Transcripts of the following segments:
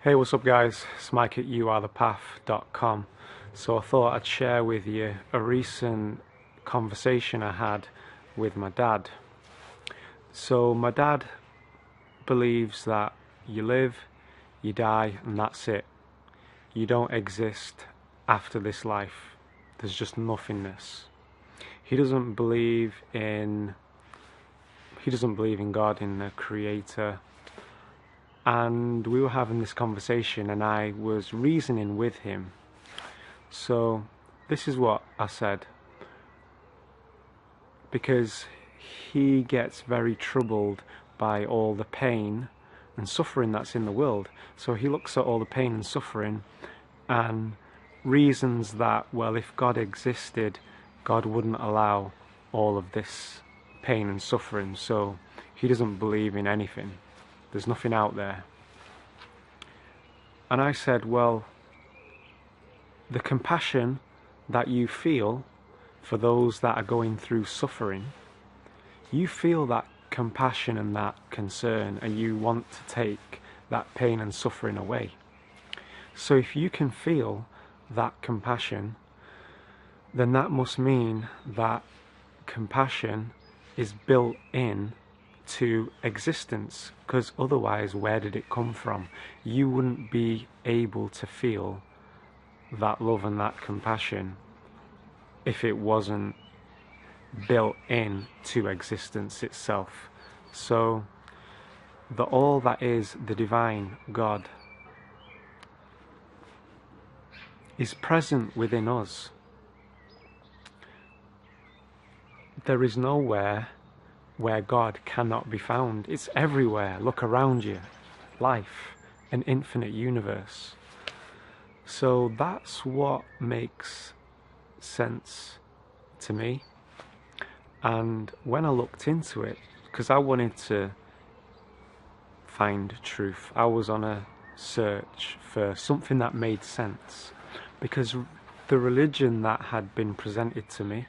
Hey, what's up guys? It's Mike at youarethepath.com. So I thought I'd share with you a recent conversation I had with my dad. So my dad believes that you live, you die, and that's it. You don't exist after this life. There's just nothingness. He doesn't believe in God, in the Creator. And we were having this conversation and I was reasoning with him. So this is what I said, because he gets very troubled by all the pain and suffering that's in the world. So he looks at all the pain and suffering and reasons that, well, if God existed, God wouldn't allow all of this pain and suffering. So he doesn't believe in anything. There's nothing out there. And I said, well, the compassion that you feel for those that are going through suffering, you feel that compassion and that concern, and you want to take that pain and suffering away. So if you can feel that compassion, then that must mean that compassion is built in to existence, because otherwise where did it come from? You wouldn't be able to feel that love and that compassion if it wasn't built in to existence itself. So the all that is the divine God is present within us. There is nowhere where God cannot be found. It's everywhere. Look around you. Life, an infinite universe. So that's what makes sense to me. And when I looked into it, because I wanted to find truth, I was on a search for something that made sense, because the religion that had been presented to me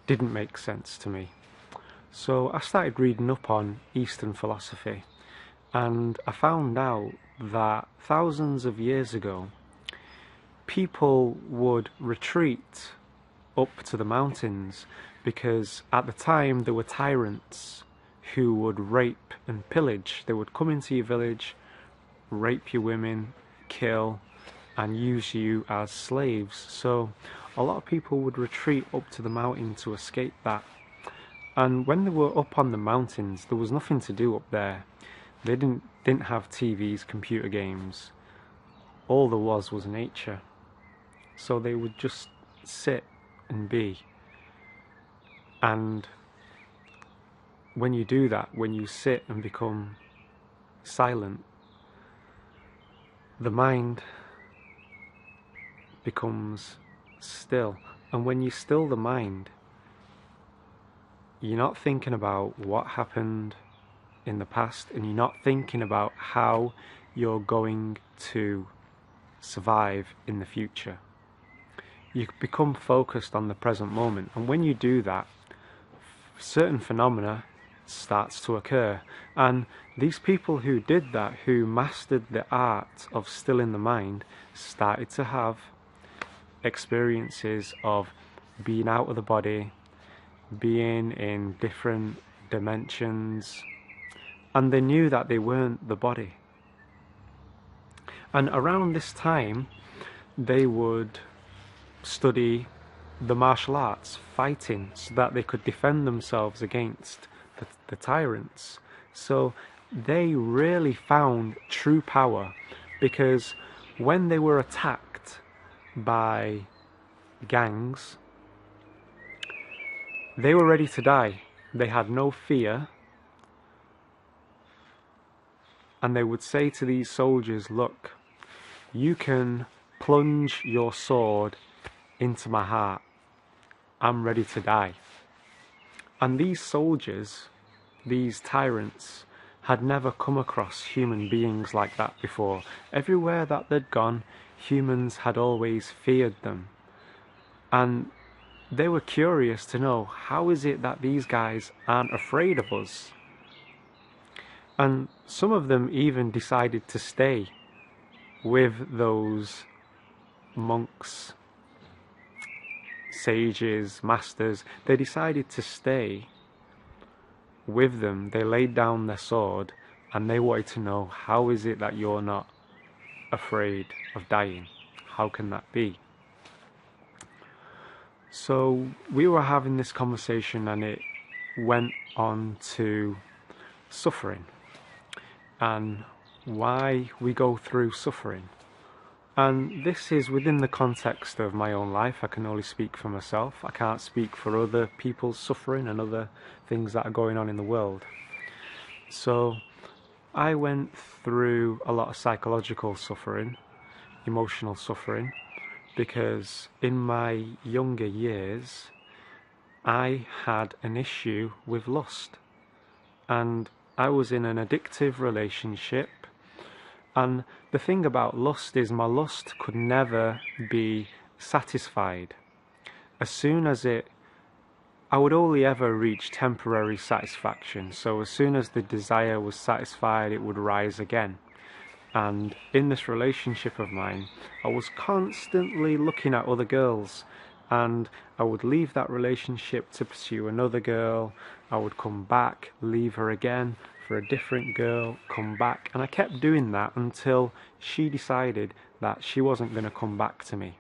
didn't make sense to me. So I started reading up on Eastern philosophy, and I found out that thousands of years ago, people would retreat up to the mountains because at the time there were tyrants who would rape and pillage. They would come into your village, rape your women, kill, and use you as slaves. So a lot of people would retreat up to the mountain to escape that. And when they were up on the mountains, there was nothing to do up there. They didn't have TVs, computer games. All there was nature. So they would just sit and be. And when you do that, when you sit and become silent, the mind becomes still. And when you still the mind, you're not thinking about what happened in the past, and you're not thinking about how you're going to survive in the future. You become focused on the present moment, and when you do that, certain phenomena starts to occur. And these people who did that, who mastered the art of stilling the mind, started to have experiences of being out of the body, being in different dimensions, and they knew that they weren't the body. And around this time they would study the martial arts, fighting, so that they could defend themselves against the tyrants. So they really found true power, because when they were attacked by gangs, they were ready to die. They had no fear. And they would say to these soldiers, look, you can plunge your sword into my heart. I'm ready to die. And these soldiers, these tyrants, had never come across human beings like that before. Everywhere that they'd gone, humans had always feared them. And they were curious to know, how is it that these guys aren't afraid of us? And some of them even decided to stay with those monks, sages, masters. They decided to stay with them. They laid down their sword and they wanted to know, how is it that you're not afraid of dying? How can that be? So we were having this conversation and it went on to suffering and why we go through suffering. And this is within the context of my own life. I can only speak for myself. I can't speak for other people's suffering and other things that are going on in the world. So I went through a lot of psychological suffering, emotional suffering, because in my younger years I had an issue with lust, and I was in an addictive relationship. And the thing about lust is my lust could never be satisfied. As soon as I would only ever reach temporary satisfaction. So as soon as the desire was satisfied, it would rise again. And in this relationship of mine, I was constantly looking at other girls, and I would leave that relationship to pursue another girl. I would come back, leave her again for a different girl, come back, and I kept doing that until she decided that she wasn't going to come back to me.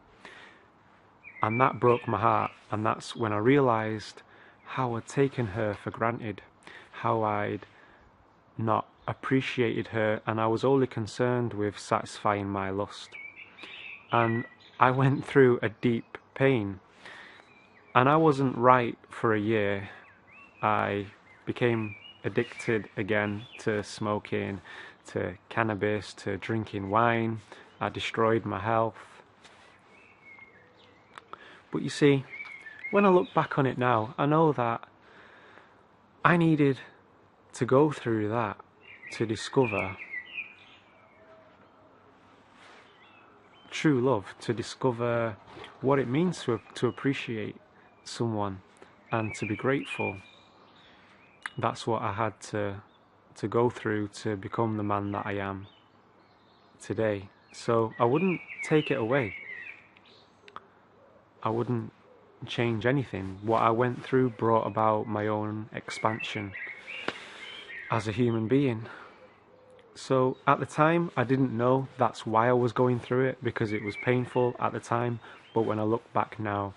And that broke my heart, and that's when I realised how I'd taken her for granted, how I'd not appreciated her, and I was only concerned with satisfying my lust. And I went through a deep pain, and I wasn't right for a year. I became addicted again to smoking, to cannabis, to drinking wine. I destroyed my health. But you see, when I look back on it now, I know that I needed to go through that to discover true love, to discover what it means to appreciate someone and to be grateful. That's what I had to go through to become the man that I am today. So I wouldn't take it away. I wouldn't change anything. What I went through brought about my own expansion as a human being. So at the time, I didn't know that's why I was going through it, because it was painful at the time. But when I look back now,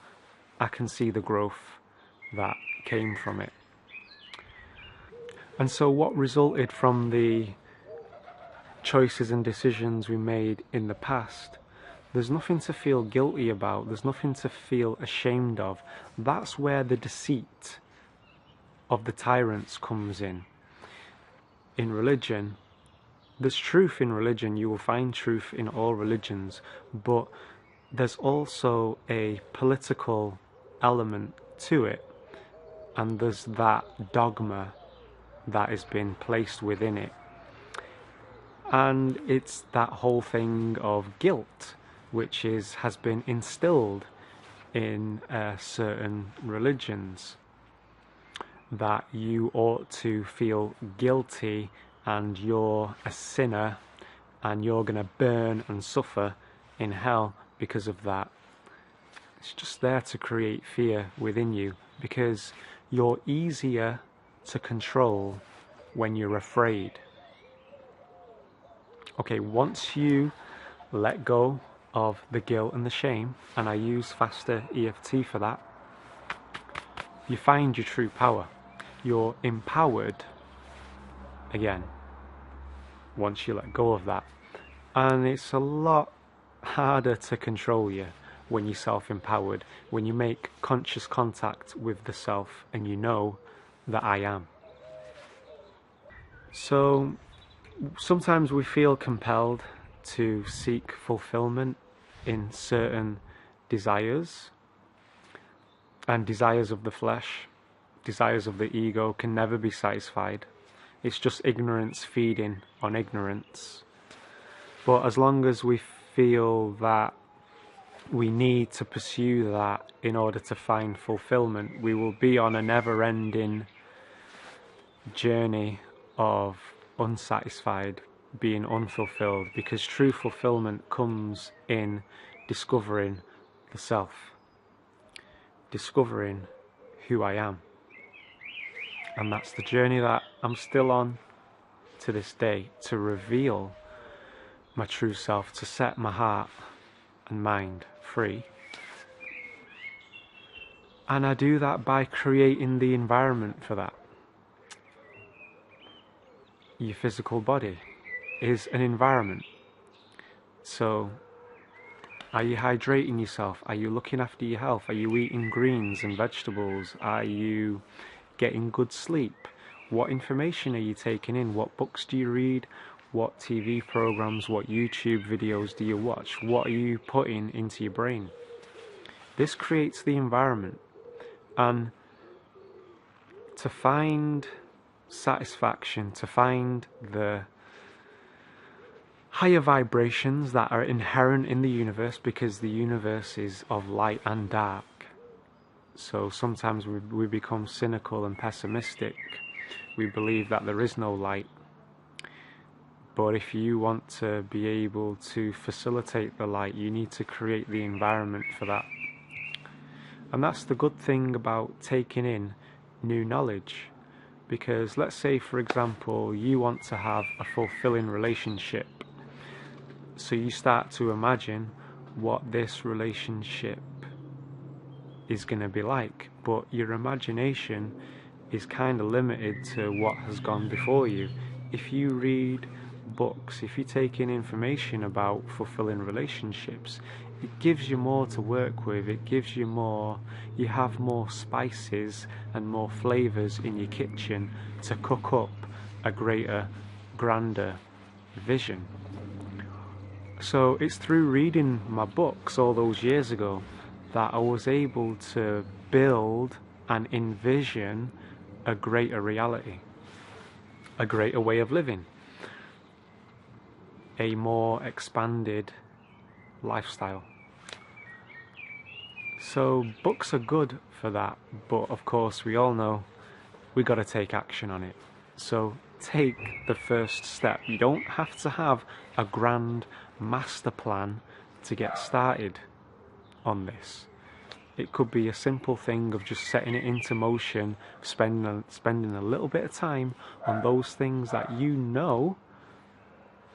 I can see the growth that came from it. And so what resulted from the choices and decisions we made in the past, there's nothing to feel guilty about, there's nothing to feel ashamed of. That's where the deceit of the tyrants comes in. In religion, there's truth in religion, you will find truth in all religions, but there's also a political element to it, and there's that dogma that has been placed within it. And it's that whole thing of guilt, which has been instilled in certain religions, that you ought to feel guilty and you're a sinner and you're going to burn and suffer in hell because of that. It's just there to create fear within you, because you're easier to control when you're afraid. Okay, once you let go of the guilt and the shame, and I use faster EFT for that, you find your true power. You're empowered again once you let go of that. And it's a lot harder to control you when you're self-empowered, when you make conscious contact with the self and you know that I am. So sometimes we feel compelled to seek fulfillment in certain desires, and desires of the flesh, desires of the ego can never be satisfied. It's just ignorance feeding on ignorance. But as long as we feel that we need to pursue that in order to find fulfillment, we will be on a never-ending journey of unsatisfied being unfulfilled, because true fulfillment comes in discovering the self, discovering who I am. And that's the journey that I'm still on to this day, to reveal my true self, to set my heart and mind free. And I do that by creating the environment for that. Your physical body is an environment. So, are you hydrating yourself? Are you looking after your health? Are you eating greens and vegetables? Are you getting good sleep? What information are you taking in? What books do you read? What TV programs, what YouTube videos do you watch? What are you putting into your brain? This creates the environment. And to find satisfaction, to find the higher vibrations that are inherent in the universe, because the universe is of light and dark. So sometimes we become cynical and pessimistic. We believe that there is no light. But if you want to be able to facilitate the light, you need to create the environment for that. And that's the good thing about taking in new knowledge. Because let's say, for example, you want to have a fulfilling relationship. So you start to imagine what this relationship is going to be like. But your imagination is kind of limited to what has gone before you. If you read books, if you take in information about fulfilling relationships, it gives you more to work with. It gives you more, you have more spices and more flavours in your kitchen to cook up a greater, grander vision. So it's through reading my books all those years ago that I was able to build and envision a greater reality, a greater way of living, a more expanded lifestyle. So books are good for that, but of course we all know we got to take action on it. So take the first step. You don't have to have a grand master plan to get started on this. It could be a simple thing of just setting it into motion, spending a little bit of time on those things that you know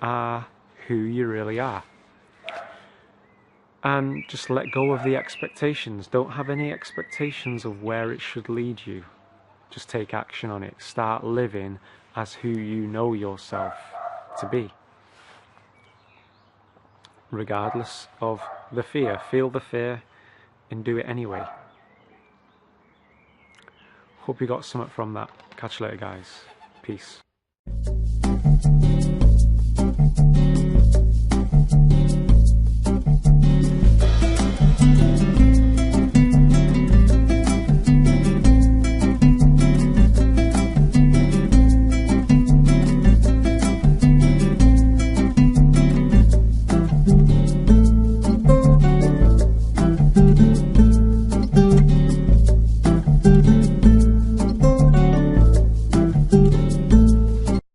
are who you really are. And just let go of the expectations. Don't have any expectations of where it should lead you. Just take action on it. Start living as who you know yourself to be. Regardless of the fear. Feel the fear and do it anyway. Hope you got something from that. Catch you later, guys. Peace.